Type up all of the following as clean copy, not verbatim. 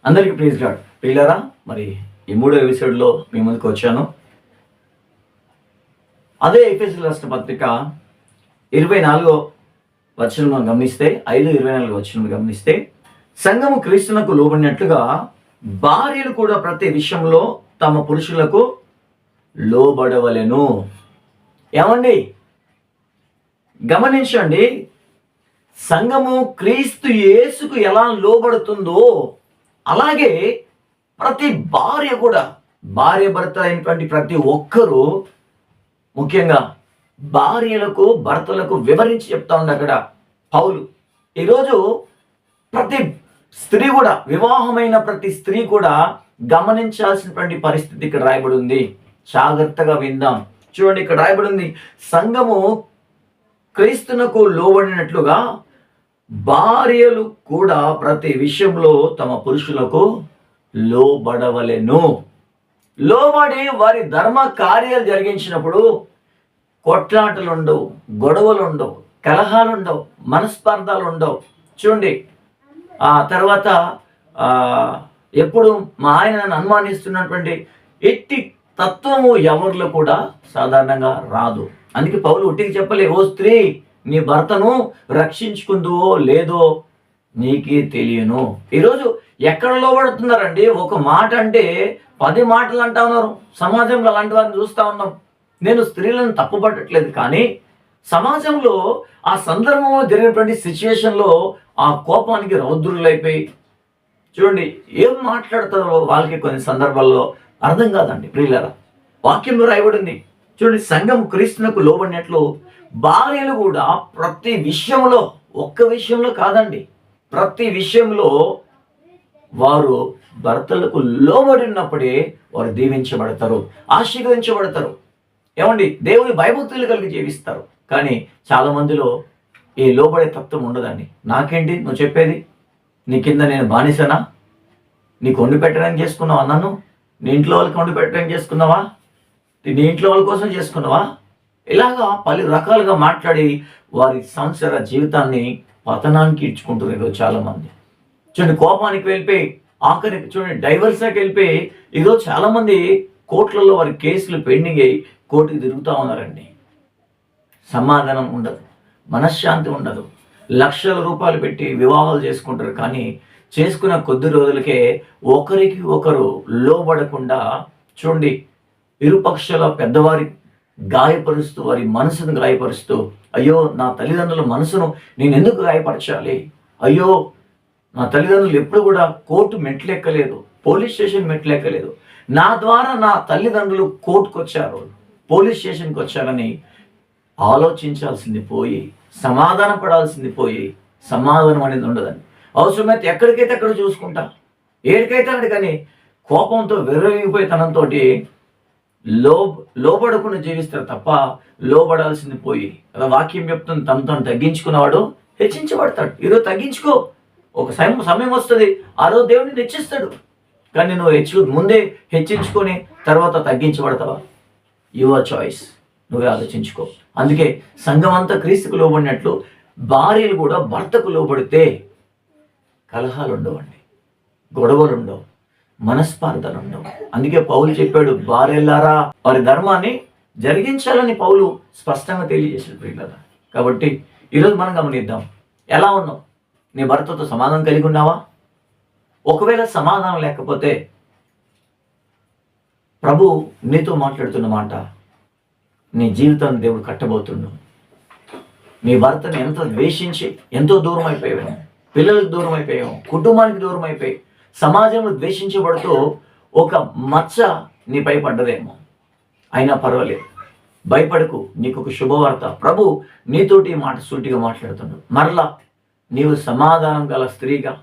అందరికీ please God పిల్లరా. మరి ఈ మూడో ఎపిసోడ్లో మీ ముందుకు వచ్చాను. అదే ఎఫెసీయులకు రాసిన పత్రిక 24వ వచనం గమనిస్తే 5:24 వచనం గమనిస్తే, సంఘము క్రీస్తునకు లోబడినట్లుగా భార్యలు కూడా ప్రతి విషయంలో తమ పురుషులకు లోబడవలెను. ఏమండి, గమనించండి, సంఘము క్రీస్తు యేసుకు ఎలా లోబడుతుందో అలాగే ప్రతి భార్య కూడా, భార్య భర్త అయినటువంటి ప్రతి ఒక్కరూ, ముఖ్యంగా భార్యలకు భర్తలకు వివరించి చెప్తా ఉంది అక్కడ పౌలు. ఈరోజు ప్రతి స్త్రీ కూడా, వివాహమైన ప్రతి స్త్రీ కూడా గమనించాల్సినటువంటి పరిస్థితి ఇక్కడ రాయబడి ఉంది. జాగ్రత్తగా విందాం. చూడండి, ఇక్కడ రాయబడి ఉంది, సంఘము క్రీస్తునకు లోబడినట్లుగా భార్యలు కూడా ప్రతి విషయంలో తమ పురుషులకు లోబడవలెను. లోబడి వారి ధర్మ కార్యాలు జరిగించినప్పుడు కొట్లాటలు ఉండవు, గొడవలు ఉండవు, కలహాలు ఉండవు, మనస్పర్ధాలు ఉండవు. చూడండి, ఆ తర్వాత ఎప్పుడు మా ఆయన నన్ను అనుమానిస్తున్నటువంటి ఎట్టి తత్వము ఎవరిలో కూడా సాధారణంగా రాదు. అందుకే పౌలు ఒట్టికి చెప్పలే, ఓ స్త్రీ నీ భర్తను రక్షించుకుందువో లేదో నీకే తెలియను. ఈరోజు ఎక్కడ లోబడుతున్నారండి? ఒక మాట అంటే 10 మాటలు అంటా ఉన్నారు. సమాజంలో అలాంటి వారిని చూస్తూ ఉన్నాం. నేను స్త్రీలను తప్పుపట్టట్లేదు, కానీ సమాజంలో ఆ సందర్భంలో జరిగినటువంటి సిచ్యువేషన్లో ఆ కోపానికి రౌద్రులైపోయి, చూడండి ఏం మాట్లాడతారో వాళ్ళకి కొన్ని సందర్భాల్లో అర్థం కాదండి. ప్రియులారా, వాక్యంలో రాయబడింది, చూడండి, సంఘం క్రీస్తునకు లోబడినట్లు భార్యలు కూడా ప్రతి విషయంలో, ఒక్క విషయంలో కాదండి, ప్రతి విషయంలో వారు భర్తలకు లోబడినప్పుడే వారు దీవించబడతారు, ఆశీర్వదించబడతారు. ఏమండి, దేవుని భయభక్తులు కలిగి జీవిస్తారు. కానీ చాలా మందిలో ఈ లోబడే తత్వం ఉండదండి. నాకేంటి నువ్వు చెప్పేది? నీ కింద నేను బానిసనా? నీకు వండి పెట్టడానికి చేసుకున్నావా? నన్ను నీ ఇంట్లో వాళ్ళకి వండి పెట్టడానికి చేసుకున్నావా? నీ ఇంట్లో వాళ్ళ కోసం చేసుకున్నావా? ఇలాగా పలు రకాలుగా మాట్లాడి వారి సంవత్సర జీవితాన్ని పతనానికి ఇచ్చుకుంటున్నారు ఈరోజు చాలామంది. చూడండి, కోపానికి వెళ్ళిపోయి ఆఖరికి చూడండి డైవర్స్కి వెళ్ళిపోయి ఈరోజు చాలామంది కోర్టులలో వారి కేసులు పెండింగ్ అయ్యి కోర్టుకి తిరుగుతూ ఉన్నారండి. సమాధానం ఉండదు, మనశ్శాంతి ఉండదు. లక్షల రూపాయలు పెట్టి వివాహాలు చేసుకుంటారు, కానీ చేసుకున్న కొద్ది రోజులకే ఒకరికి ఒకరు లోబడకుండా, చూడండి, ఇరుపక్షాల పెద్దవారి గాయపరుస్తూ, వారి మనసును గాయపరుస్తూ, అయ్యో నా తల్లిదండ్రుల మనసును నేను ఎందుకు గాయపరచాలి, అయ్యో నా తల్లిదండ్రులు ఎప్పుడు కూడా కోర్టు మెట్లెక్కలేదు, పోలీస్ స్టేషన్ మెట్లెక్కలేదు, నా ద్వారా నా తల్లిదండ్రులు కోర్టుకు వచ్చారు, పోలీస్ స్టేషన్కి వచ్చారని ఆలోచించాల్సింది పోయి, సమాధాన పడాల్సింది పోయి, సమాధానం అనేది ఉండదండి. అవసరమైతే ఎక్కడికైతే అక్కడ చూసుకుంటా, ఏడికైతే అక్కడ, కానీ కోపంతో విర్రవీగిపోయి తనంతో లోబడకుండా జీవిస్తారు తప్ప లోబడాల్సింది పోయి. అలా వాక్యం చెప్తుంది, తను తగ్గించుకున్నవాడు హెచ్చించబడతాడు. ఈరోజు తగ్గించుకో, ఒక సమయం వస్తుంది, ఆ రోజు దేవుడిని హెచ్చిస్తాడు. కానీ నువ్వు ముందే హెచ్చించుకొని తర్వాత తగ్గించబడతావా? యువర్ చాయిస్, నువ్వే ఆలోచించుకో. అందుకే సంఘం అంతా క్రీస్తుకు లోబడినట్లు భార్యలు కూడా భర్తకు లోబడితే కలహాలు ఉండవండి, గొడవలు ఉండవు, మనస్పార్థాలు ఉండవు. అందుకే పౌలు చెప్పాడు, భార్యలారా వారి ధర్మాన్ని జరిగించాలని పౌలు స్పష్టంగా తెలియజేశాడు ప్రియులారా. కాబట్టి ఈరోజు మనం గమనిద్దాం, ఎలా ఉన్నావు? నీ భర్తతో సమాధానం కలిగి ఉన్నావా? ఒకవేళ సమాధానం లేకపోతే ప్రభు నీతో మాట్లాడుతున్న మాట, నీ జీవితాన్ని దేవుడు కట్టబోతుండు. నీ భర్తని ఎంత ద్వేషించి ఎంతో దూరం అయిపోయావు, పిల్లలకు దూరం అయిపోయావు, కుటుంబానికి దూరం అయిపోయి, సమాజంలో ద్వేషించబడుతూ ఒక మచ్చ నీపై పడ్డదేమో. అయినా పర్వాలేదు, భయపడకు, నీకు ఒక శుభవార్త. ప్రభు నీతోటి మాట సూటిగా మాట్లాడుతున్నాడు. మరలా నీవు సమాధానం గల స్త్రీగా,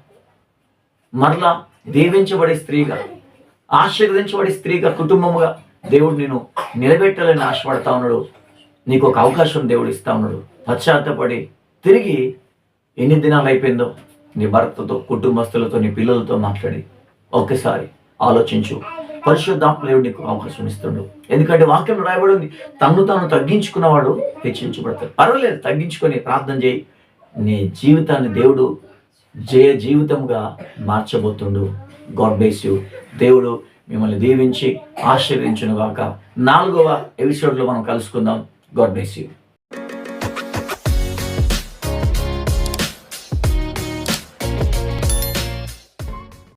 మరలా దీవించబడే స్త్రీగా, ఆశీర్వదించబడే స్త్రీగా, కుటుంబముగా దేవుడు నేను నిలబెట్టాలని ఆశపడతా ఉన్నాడు. నీకు ఒక అవకాశం దేవుడు ఇస్తా ఉన్నాడు. పశ్చాత్తపడి తిరిగి ఎన్ని దినాలు అయిపోయిందో నీ భర్తతో, కుటుంబస్తులతో, నీ పిల్లలతో మాట్లాడి ఒక్కసారి ఆలోచించు. పరిశుద్ధాత్మ దేవుడు నీకు అవకాశం ఇస్తుండు. ఎందుకంటే వాక్యంలో రాయబడి ఉంది, తను తాను తగ్గించుకున్నవాడు హెచ్చించబడతాడు. పర్వాలేదు, తగ్గించుకొని ప్రార్థన చేయి. నీ జీవితాన్ని దేవుడు జయ జీవితంగా మార్చబోతుండు. God bless you. దేవుడు మిమ్మల్ని దీవించి ఆశీర్వదించును గాక. 4వ ఎపిసోడ్లో మనం కలుసుకుందాం. God bless you.